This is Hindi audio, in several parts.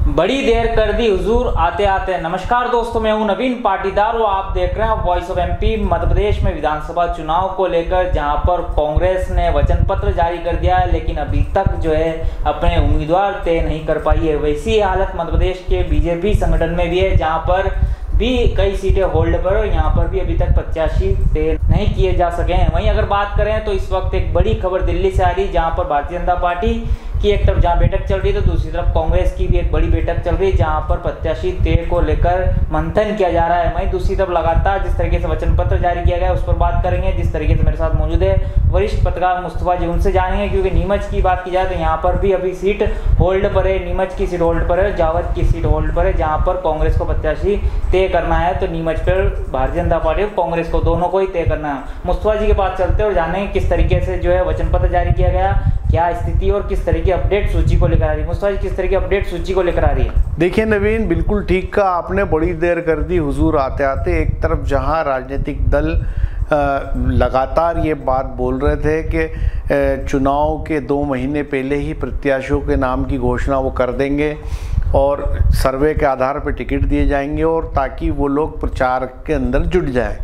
बड़ी देर कर दी हुजूर आते आते। नमस्कार दोस्तों, मैं हूं नवीन पाटीदार और आप देख रहे हैं voice of MP. Madhya Pradesh में विधानसभा चुनाव को लेकर जहां पर कांग्रेस ने वचन पत्र जारी कर दिया है, लेकिन अभी तक जो है अपने उम्मीदवार तय नहीं कर पाई है। वैसी ही हालत मध्य प्रदेश के बीजेपी संगठन में भी है, जहाँ पर भी कई सीटें होल्ड पर और यहाँ पर भी अभी तक प्रत्याशी तय नहीं किए जा सके हैं। वहीं अगर बात करें तो इस वक्त एक बड़ी खबर दिल्ली से आ रही, जहाँ पर भारतीय जनता पार्टी की एक तरफ जहाँ बैठक चल रही है तो दूसरी तरफ कांग्रेस की भी एक बड़ी बैठक चल रही है, जहाँ पर प्रत्याशी तय को लेकर मंथन किया जा रहा है। वहीं दूसरी तरफ लगातार जिस तरीके से वचन पत्र जारी किया गया है उस पर बात करेंगे। जिस तरीके से मेरे साथ मौजूद है वरिष्ठ पत्रकार मुस्तफा जी, उनसे जानेंगे, क्योंकि नीमच की बात की जाए तो यहाँ पर भी अभी सीट होल्ड पर है। नीमच की सीट होल्ड पर है, जावद की सीट होल्ड पर है, जहाँ पर कांग्रेस को प्रत्याशी तय करना है। तो नीमच पर भारतीय जनता पार्टी और कांग्रेस को दोनों को ही तय करना है। मुस्तफा जी के पास चलते और जानेंगे किस तरीके से जो है वचन पत्र जारी किया गया, क्या स्थिति और किस तरह की अपडेट सूची को लेकर आ रही है। मुस्तफा जी, किस तरह की अपडेट सूची को लेकर आ रही है? देखिए नवीन, बिल्कुल ठीक कहा आपने, बड़ी देर कर दी हुजूर आते आते। एक तरफ जहां राजनीतिक दल लगातार ये बात बोल रहे थे कि चुनाव के 2 महीने पहले ही प्रत्याशियों के नाम की घोषणा वो कर देंगे और सर्वे के आधार पर टिकट दिए जाएंगे, और ताकि वो लोग प्रचार के अंदर जुट जाएं।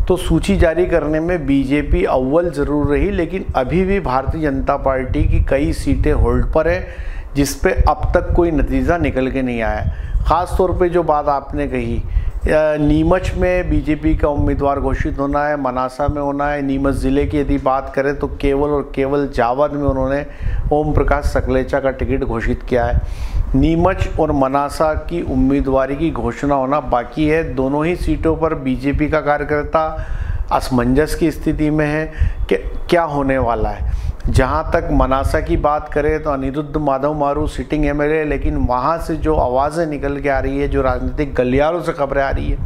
तो सूची जारी करने में बीजेपी अव्वल ज़रूर रही, लेकिन अभी भी भारतीय जनता पार्टी की कई सीटें होल्ड पर है, जिस पे अब तक कोई नतीजा निकल के नहीं आया। ख़ास तौर पे जो बात आपने कही, नीमच में बीजेपी का उम्मीदवार घोषित होना है, मनासा में होना है। नीमच ज़िले की यदि बात करें तो केवल और केवल जावद में उन्होंने ओम प्रकाश सकलेचा का टिकट घोषित किया है। नीमच और मनासा की उम्मीदवारी की घोषणा होना बाकी है। दोनों ही सीटों पर बीजेपी का कार्यकर्ता असमंजस की स्थिति में है कि क्या होने वाला है। जहां तक मनासा की बात करें तो अनिरुद्ध माधव मारू सिटिंग एमएलए, लेकिन वहां से जो आवाज़ें निकल के आ रही है, जो राजनीतिक गलियारों से खबरें आ रही है,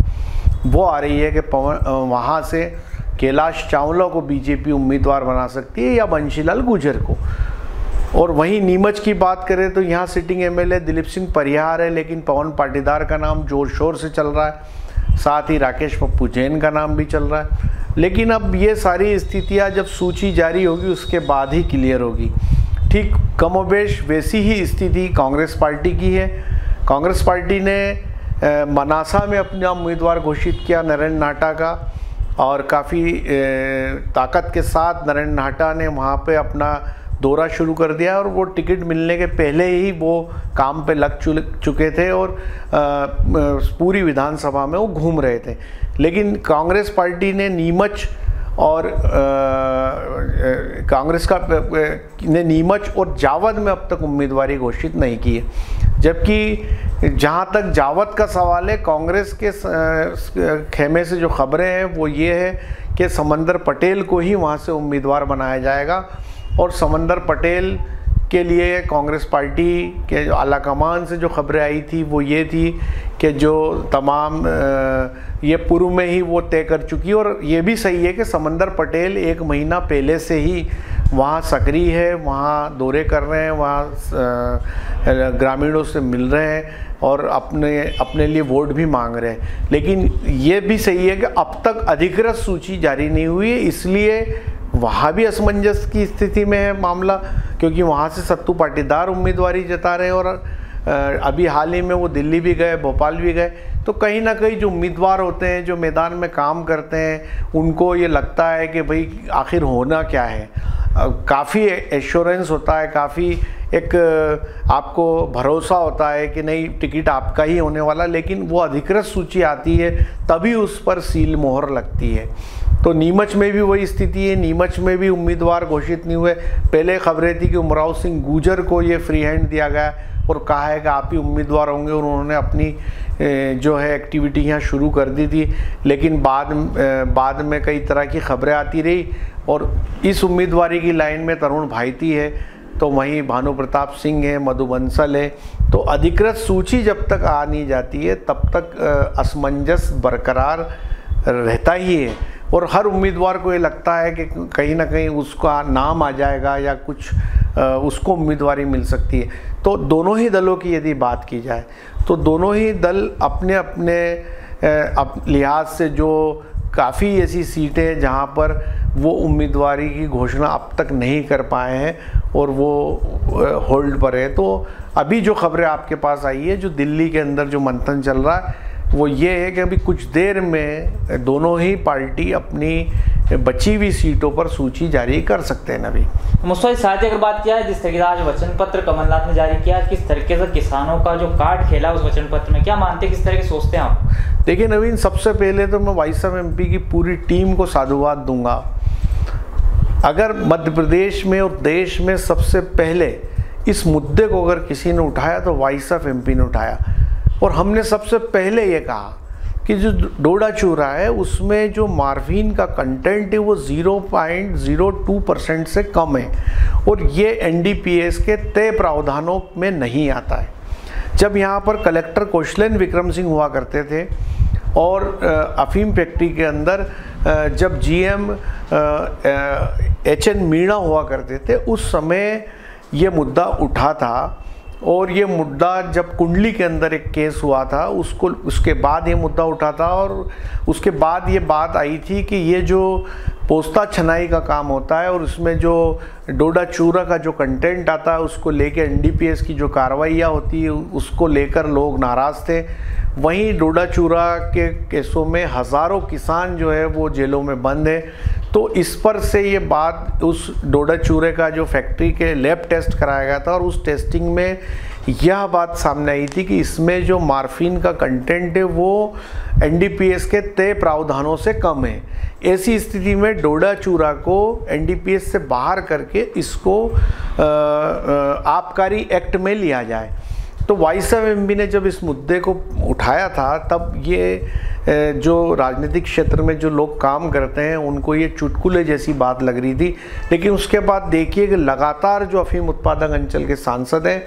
वो आ रही है कि वहां से कैलाश चावला को बीजेपी उम्मीदवार बना सकती है या बंशीलाल गुर्जर को। और वहीं नीमच की बात करें तो यहाँ सिटिंग एमएलए दिलीप सिंह परिहार है, लेकिन पवन पाटीदार का नाम जोर शोर से चल रहा है, साथ ही राकेश पप्पू जैन का नाम भी चल रहा है। लेकिन अब ये सारी स्थितियाँ जब सूची जारी होगी उसके बाद ही क्लियर होगी। ठीक कमोबेश वैसी ही स्थिति कांग्रेस पार्टी की है। कांग्रेस पार्टी ने मनासा में अपना उम्मीदवार घोषित किया नरेंद्र नाहटा का, और काफ़ी ताकत के साथ नरेंद्र नाहटा ने वहाँ पे अपना दौरा शुरू कर दिया, और वो टिकट मिलने के पहले ही वो काम पे लग चुके थे और पूरी विधानसभा में वो घूम रहे थे। लेकिन कांग्रेस पार्टी ने नीमच और नीमच और जावद में अब तक उम्मीदवारी घोषित नहीं की है। जबकि जहाँ तक जावद का सवाल है, कांग्रेस के खेमे से जो खबरें हैं वो ये है कि समंदर पटेल को ही वहाँ से उम्मीदवार बनाया जाएगा। और समंदर पटेल के लिए कांग्रेस पार्टी के जो आला कमान से जो खबरें आई थी वो ये थी कि जो तमाम ये पूर्व में ही वो तय कर चुकी, और ये भी सही है कि समंदर पटेल 1 महीना पहले से ही वहाँ सक्रिय है, वहाँ दौरे कर रहे हैं, वहाँ ग्रामीणों से मिल रहे हैं और अपने लिए वोट भी मांग रहे हैं। लेकिन ये भी सही है कि अब तक अधिकृत सूची जारी नहीं हुई है, इसलिए वहाँ भी असमंजस की स्थिति में है मामला, क्योंकि वहाँ से सत्तू पाटीदार उम्मीदवारी जता रहे हैं और अभी हाल ही में वो दिल्ली भी गए, भोपाल भी गए। तो कहीं ना कहीं जो उम्मीदवार होते हैं, जो मैदान में काम करते हैं, उनको ये लगता है कि भाई आखिर होना क्या है। काफ़ी एश्योरेंस होता है, काफ़ी एक आपको भरोसा होता है कि नहीं टिकट आपका ही होने वाला, लेकिन वो अधिकृत सूची आती है तभी उस पर सील मोहर लगती है। तो नीमच में भी वही स्थिति है, नीमच में भी उम्मीदवार घोषित नहीं हुए। पहले खबरें थी कि उमराव सिंह गुर्जर को ये फ्री हैंड दिया गया और कहा है कि आप ही उम्मीदवार होंगे, और उन्होंने अपनी जो है एक्टिविटी यहाँ शुरू कर दी थी। लेकिन बाद में कई तरह की खबरें आती रही, और इस उम्मीदवारी की लाइन में तरुण भाईती है, तो वहीं भानु प्रताप सिंह है, मधु बंसल है। तो अधिकृत सूची जब तक आ नहीं जाती है तब तक असमंजस बरकरार रहता ही है, और हर उम्मीदवार को ये लगता है कि कहीं ना कहीं उसका नाम आ जाएगा या कुछ उसको उम्मीदवारी मिल सकती है। तो दोनों ही दलों की यदि बात की जाए तो दोनों ही दल अपने अपने लिहाज से जो काफ़ी ऐसी सीटें हैं जहाँ पर वो उम्मीदवारी की घोषणा अब तक नहीं कर पाए हैं और वो होल्ड पर है। तो अभी जो खबरें आपके पास आई है, जो दिल्ली के अंदर जो मंथन चल रहा है वो ये है कि अभी कुछ देर में दोनों ही पार्टी अपनी बची हुई सीटों पर सूची जारी कर सकते हैं। नबी मुस्तफा साथ ही अगर बात किया है, जिस तरीके से आज वचन पत्र कमलनाथ ने जारी किया, किस तरीके से किसानों का जो कार्ड खेला उस वचन पत्र में, क्या मानते हैं, किस तरह के सोचते हैं आप? देखिए नवीन, सबसे पहले तो मैं वाइसम एमपी की पूरी टीम को साधुवाद दूंगा। अगर मध्य प्रदेश में और देश में सबसे पहले इस मुद्दे को अगर किसी ने उठाया तो वाइसम एमपी ने उठाया, और हमने सबसे पहले ये कहा कि जो डोडा चूरा है उसमें जो मार्फिन का कंटेंट है वो 0.02% से कम है और ये एनडीपीएस के तय प्रावधानों में नहीं आता है। जब यहाँ पर कलेक्टर कौशलेन विक्रम सिंह हुआ करते थे और अफीम फैक्ट्री के अंदर जब जीएम एचएन मीणा हुआ करते थे, उस समय ये मुद्दा उठा था। और ये मुद्दा जब कुंडली के अंदर एक केस हुआ था उसके बाद ये मुद्दा उठा था, और उसके बाद ये बात आई थी कि ये जो पोस्ता छनाई का काम होता है और उसमें जो डोडा चूरा का जो कंटेंट आता है उसको लेकर एनडीपीएस की जो कार्रवाइयाँ होती है उसको लेकर लोग नाराज़ थे। वहीं डोडा चूरा के केसों में हज़ारों किसान जो है वो जेलों में बंद है। तो इस पर से ये बात उस डोडा चूरे का जो फैक्ट्री के लैब टेस्ट कराया गया था और उस टेस्टिंग में यह बात सामने आई थी कि इसमें जो मार्फिन का कंटेंट है वो एनडीपीएस के तय प्रावधानों से कम है। ऐसी स्थिति में डोडा चूरा को एनडीपीएस से बाहर करके इसको आबकारी एक्ट में लिया जाए। तो वाइसम एमपी ने जब इस मुद्दे को उठाया था तब ये जो राजनीतिक क्षेत्र में जो लोग काम करते हैं उनको ये चुटकुले जैसी बात लग रही थी। लेकिन उसके बाद देखिए कि लगातार जो अफीम उत्पादक अंचल के सांसद हैं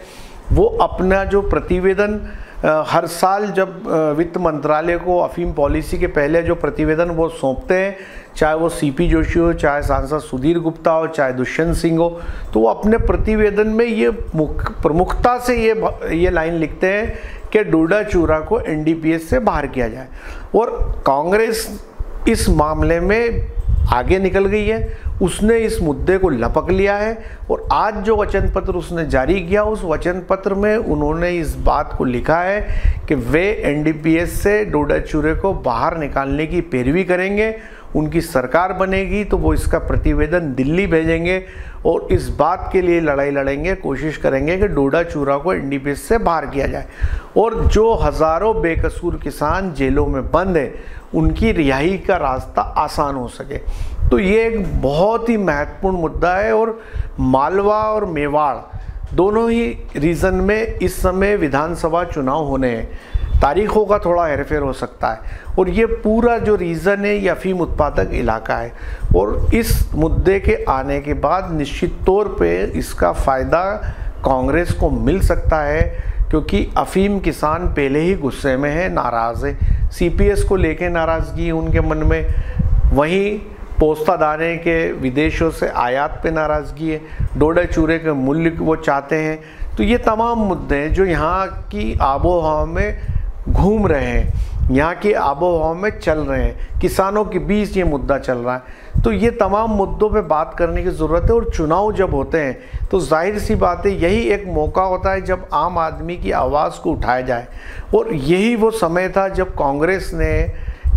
वो अपना जो प्रतिवेदन हर साल जब वित्त मंत्रालय को अफीम पॉलिसी के पहले जो प्रतिवेदन वो सौंपते हैं, चाहे वो सीपी जोशी हो, चाहे सांसद सुधीर गुप्ता हो, चाहे दुष्यंत सिंह हो, तो वो अपने प्रतिवेदन में ये प्रमुखता से ये लाइन लिखते हैं कि डोडा चूरा को एनडीपीएस से बाहर किया जाए। और कांग्रेस इस मामले में आगे निकल गई है, उसने इस मुद्दे को लपक लिया है और आज जो वचन पत्र उसने जारी किया उस वचन पत्र में उन्होंने इस बात को लिखा है कि वे एनडीपीएस से डोडा चूरे को बाहर निकालने की पैरवी करेंगे। उनकी सरकार बनेगी तो वो इसका प्रतिवेदन दिल्ली भेजेंगे और इस बात के लिए लड़ाई लड़ेंगे, कोशिश करेंगे कि डोडा चूरा को एनडीपीएस से बाहर किया जाए और जो हज़ारों बेकसूर किसान जेलों में बंद हैं उनकी रिहाई का रास्ता आसान हो सके। तो ये एक बहुत ही महत्वपूर्ण मुद्दा है और मालवा और मेवाड़ दोनों ही रीजन में इस समय विधानसभा चुनाव होने हैं। तारीखों का थोड़ा हेरफेर हो सकता है और ये पूरा जो रीजन है ये अफीम उत्पादक इलाका है और इस मुद्दे के आने के बाद निश्चित तौर पे इसका फ़ायदा कांग्रेस को मिल सकता है, क्योंकि अफीम किसान पहले ही गुस्से में है, नाराज़ है। सीपीएस को लेके नाराज़गी उनके मन में, वहीं पोस्ता दाने के विदेशों से आयात पे नाराज़गी है, डोडा चूरे के मूल्य वो चाहते हैं। तो ये तमाम मुद्दे हैं जो यहाँ की आबो हवा में घूम रहे हैं, यहाँ की आबो हवा में चल रहे हैं, किसानों के बीच ये मुद्दा चल रहा है। तो ये तमाम मुद्दों पे बात करने की ज़रूरत है और चुनाव जब होते हैं तो जाहिर सी बात है यही एक मौका होता है जब आम आदमी की आवाज़ को उठाया जाए और यही वो समय था जब कांग्रेस ने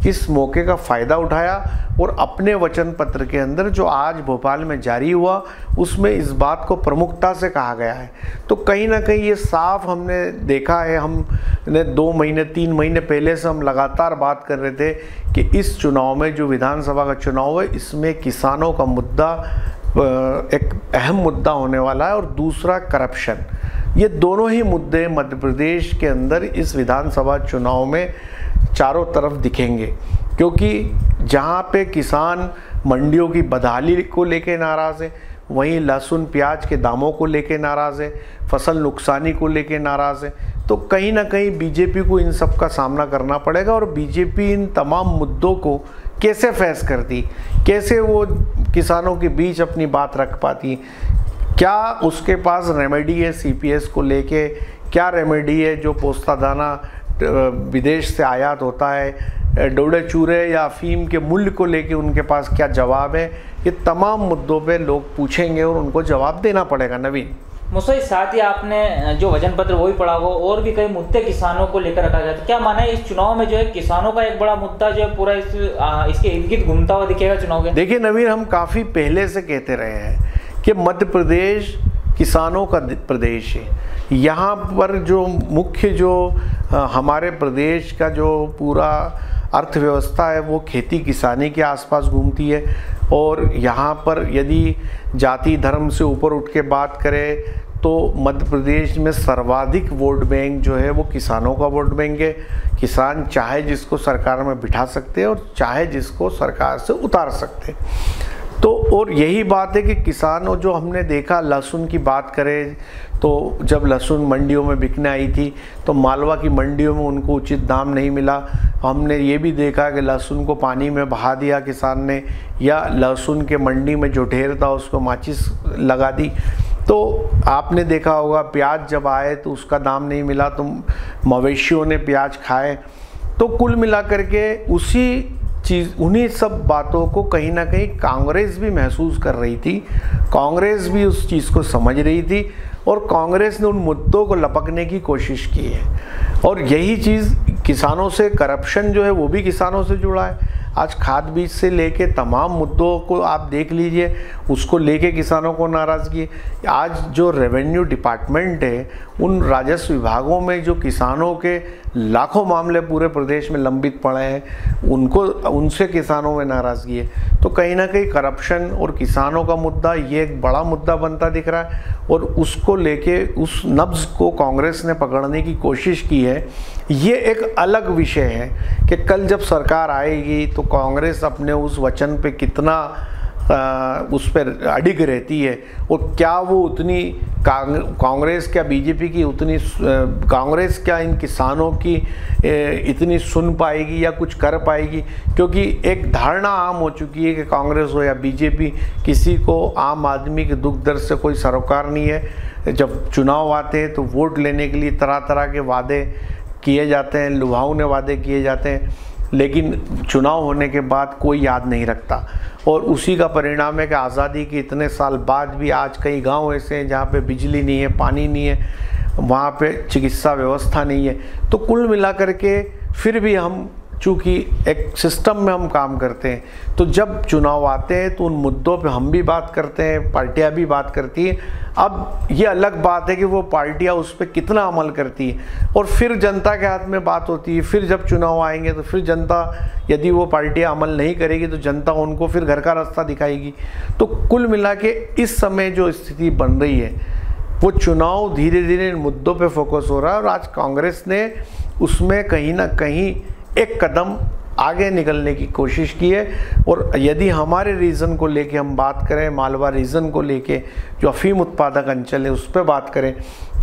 इस मौके का फ़ायदा उठाया और अपने वचन पत्र के अंदर जो आज भोपाल में जारी हुआ उसमें इस बात को प्रमुखता से कहा गया है। तो कहीं ना कहीं ये साफ हमने देखा है, हमने 2 महीने 3 महीने पहले से हम लगातार बात कर रहे थे कि इस चुनाव में जो विधानसभा का चुनाव है इसमें किसानों का मुद्दा एक अहम मुद्दा होने वाला है और दूसरा करप्शन। ये दोनों ही मुद्दे मध्य प्रदेश के अंदर इस विधानसभा चुनाव में चारों तरफ दिखेंगे, क्योंकि जहाँ पे किसान मंडियों की बदहाली को लेके नाराज़ है, वहीं लहसुन प्याज के दामों को लेके नाराज़ है, फसल नुकसानी को लेके नाराज़ है। तो कहीं ना कहीं बीजेपी को इन सब का सामना करना पड़ेगा और बीजेपी इन तमाम मुद्दों को कैसे फैस करती, कैसे वो किसानों के बीच अपनी बात रख पाती, क्या उसके पास रेमेडी है सीपीएस को लेके, क्या रेमेडी है जो पोस्ता दाना विदेश से आयात होता है डोडे चूरे या अफीम के मूल्य को लेके उनके पास क्या जवाब है, ये तमाम मुद्दों पे लोग पूछेंगे और उनको जवाब देना पड़ेगा। नवीन मुझसे साथ ही आपने जो वचन पत्र वो भी पढ़ा हो और भी कई मुद्दे किसानों को लेकर रखा गया, तो क्या माना है इस चुनाव में जो है किसानों का एक बड़ा मुद्दा जो है पूरा इसके इर्द गिर्द घूमता हुआ दिखेगा चुनाव के? देखिए नवीन, हम काफ़ी पहले से कहते रहे हैं कि मध्य प्रदेश किसानों का प्रदेश है। यहाँ पर जो मुख्य जो हमारे प्रदेश का जो पूरा अर्थव्यवस्था है वो खेती किसानी के आसपास घूमती है। और यहाँ पर यदि जाति धर्म से ऊपर उठ के बात करें तो मध्य प्रदेश में सर्वाधिक वोट बैंक जो है वो किसानों का वोट बैंक है। किसान चाहे जिसको सरकार में बिठा सकते हैं और चाहे जिसको सरकार से उतार सकते हैं। तो और यही बात है कि किसानों जो हमने देखा, लहसुन की बात करें तो जब लहसुन मंडियों में बिकने आई थी तो मालवा की मंडियों में उनको उचित दाम नहीं मिला। हमने ये भी देखा कि लहसुन को पानी में बहा दिया किसान ने, या लहसुन के मंडी में जो ढेर था उसको माचिस लगा दी। तो आपने देखा होगा प्याज जब आए तो उसका दाम नहीं मिला तो मवेशियों ने प्याज खाए। तो कुल मिलाकर के उन्हीं सब बातों को कहीं ना कहीं कांग्रेस भी महसूस कर रही थी, कांग्रेस भी उस चीज़ को समझ रही थी और कांग्रेस ने उन मुद्दों को लपकने की कोशिश की है। और यही चीज़ किसानों से, करप्शन जो है वो भी किसानों से जुड़ा है। आज खाद बीज से लेके तमाम मुद्दों को आप देख लीजिए, उसको लेके किसानों को नाराज़गी है। आज जो रेवेन्यू डिपार्टमेंट है उन राजस्व विभागों में जो किसानों के लाखों मामले पूरे प्रदेश में लंबित पड़े हैं, उनसे किसानों में नाराज़गी है। तो कहीं ना कहीं करप्शन और किसानों का मुद्दा ये एक बड़ा मुद्दा बनता दिख रहा है और उसको लेके उस नब्ज़ को कांग्रेस ने पकड़ने की कोशिश की है। ये एक अलग विषय है कि कल जब सरकार आएगी तो कांग्रेस अपने उस वचन पे कितना उस पर अडिग रहती है और क्या वो उतनी कांग्रेस क्या बीजेपी की उतनी कांग्रेस क्या इन किसानों की इतनी सुन पाएगी या कुछ कर पाएगी। क्योंकि एक धारणा आम हो चुकी है कि कांग्रेस हो या बीजेपी, किसी को आम आदमी के दुख दर्द से कोई सरोकार नहीं है। जब चुनाव आते हैं तो वोट लेने के लिए तरह तरह के वादे किए जाते हैं, लुभावने वादे किए जाते हैं, लेकिन चुनाव होने के बाद कोई याद नहीं रखता। और उसी का परिणाम है कि आज़ादी के इतने साल बाद भी आज कई गांव ऐसे हैं जहाँ पे बिजली नहीं है, पानी नहीं है, वहाँ पे चिकित्सा व्यवस्था नहीं है। तो कुल मिलाकर के फिर भी हम चूँकि एक सिस्टम में हम काम करते हैं, तो जब चुनाव आते हैं तो उन मुद्दों पे हम भी बात करते हैं, पार्टियां भी बात करती हैं। अब ये अलग बात है कि वो पार्टियां उस पर कितना अमल करती है और फिर जनता के हाथ में बात होती है। फिर जब चुनाव आएंगे तो फिर जनता, यदि वो पार्टियां अमल नहीं करेगी तो जनता उनको फिर घर का रास्ता दिखाएगी। तो कुल मिला के इस समय जो स्थिति बन रही है वो चुनाव धीरे धीरे इन मुद्दों पे फोकस हो रहा है और आज कांग्रेस ने उसमें कहीं ना कहीं एक कदम आगे निकलने की कोशिश की है। और यदि हमारे रीजन को लेके हम बात करें, मालवा रीजन को लेके जो अफीम उत्पादक अंचल है उस पर बात करें,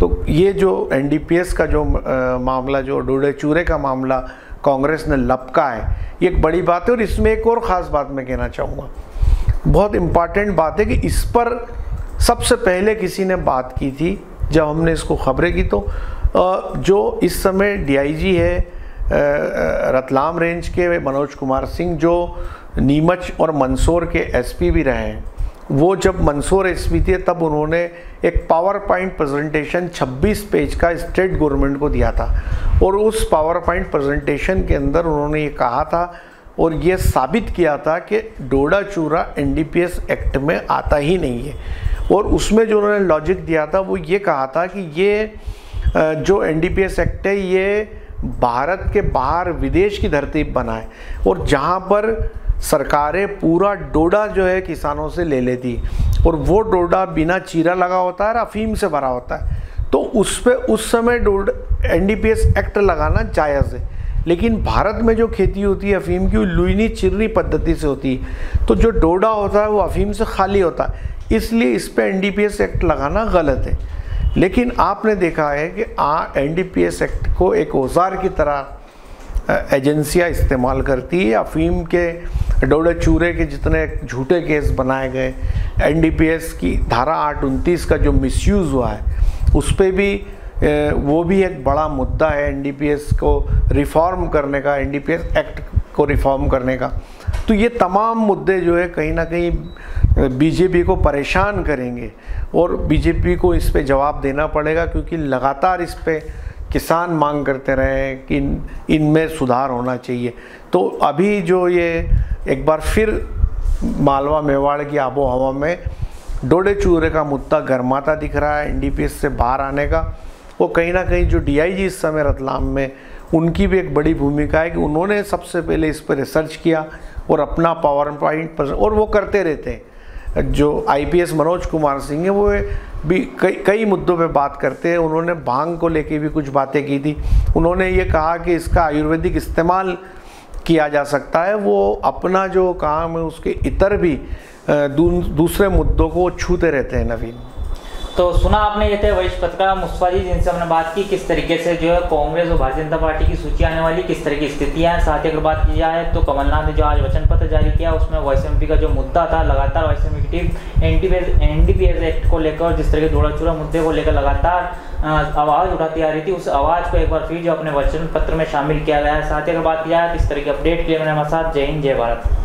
तो ये जो एनडीपीएस का जो मामला, जो डोडे चूरे का मामला कांग्रेस ने लपका है, ये एक बड़ी बात है। और इसमें एक और ख़ास बात मैं कहना चाहूँगा, बहुत इम्पॉर्टेंट बात है कि इस पर सबसे पहले किसी ने बात की थी जब हमने इसको खबरें की। तो जो इस समय डीआईजी है रतलाम रेंज के मनोज कुमार सिंह, जो नीमच और मंदसौर के एसपी भी रहे हैं, वो जब मंदसौर एसपी थे तब उन्होंने एक पावर पॉइंट प्रेजेंटेशन 26 पेज का स्टेट गवर्नमेंट को दिया था। और उस पावर पॉइंट प्रेजेंटेशन के अंदर उन्होंने ये कहा था और ये साबित किया था कि डोडा चूरा एनडीपीएस एक्ट में आता ही नहीं है। और उसमें जो उन्होंने लॉजिक दिया था वो ये कहा था कि ये जो एनडीपीएस एक्ट है ये भारत के बाहर विदेश की धरती बना है और जहाँ पर सरकारें पूरा डोडा जो है किसानों से ले लेती और वो डोडा बिना चीरा लगा होता है और अफीम से भरा होता है। तो उस पर उस समय एनडीपीएस एक्ट लगाना जायज़ है। लेकिन भारत में जो खेती होती है अफीम की, लुईनी चिर्री पद्धति से होती है, तो जो डोडा होता है वो अफीम से खाली होता है, इसलिए इस पर एनडीपीएस एक्ट लगाना गलत है। लेकिन आपने देखा है कि एनडीपीएस एक्ट को एक औजार की तरह एजेंसियां इस्तेमाल करती है। अफीम के, डोडे चूरे के जितने झूठे केस बनाए गए, एनडीपीएस की धारा 829 का जो मिसयूज़ हुआ है उस पर भी वो भी एक बड़ा मुद्दा है। एनडीपीएस को रिफॉर्म करने का, एनडीपीएस एक्ट को रिफॉर्म करने का। तो ये तमाम मुद्दे जो है कहीं ना कहीं बीजेपी को परेशान करेंगे और बीजेपी को इस पे जवाब देना पड़ेगा, क्योंकि लगातार इस पे किसान मांग करते रहे हैं कि इनमें सुधार होना चाहिए। तो अभी जो ये एक बार फिर मालवा मेवाड़ की आबो हवा में डोडे चूरे का मुद्दा गर्माता दिख रहा है एनडीपीएस से बाहर आने का। वो कहीं ना कहीं जो डीआईजी इस समय रतलाम में, उनकी भी एक बड़ी भूमिका है कि उन्होंने सबसे पहले इस पर रिसर्च किया और अपना पावर पॉइंट पर, और वो करते रहते हैं। जो आईपीएस मनोज कुमार सिंह है वो भी कई मुद्दों पे बात करते हैं। उन्होंने भांग को लेके भी कुछ बातें की थी। उन्होंने ये कहा कि इसका आयुर्वेदिक इस्तेमाल किया जा सकता है। वो अपना जो काम है उसके इतर भी दूसरे मुद्दों को छूते रहते हैं। नवीन, तो सुना आपने, ये थे वरिष्ठ पत्रकार मुस्तफा जी, जिनसे हमने बात की किस तरीके से जो है कांग्रेस और भारतीय जनता पार्टी की सूची आने वाली किस तरह की स्थितियां हैं। साथ ही अगर बात की जाए तो कमलनाथ ने जो आज वचन पत्र जारी किया उसमें वॉइस एमपी का जो मुद्दा था, लगातार voice MP team NDPS act को लेकर और जिस तरह के दौड़ा चूरा मुद्दे को लेकर लगातार आवाज़ उठाती आ रही थी, उस आवाज़ को एक बार फिर जो अपने वचन पत्र में शामिल किया गया है। साथ ही अगर बात की जाए तो इस तरह की अपडेट के लिए मैंने हमारे साथ। जय हिंद, जय भारत।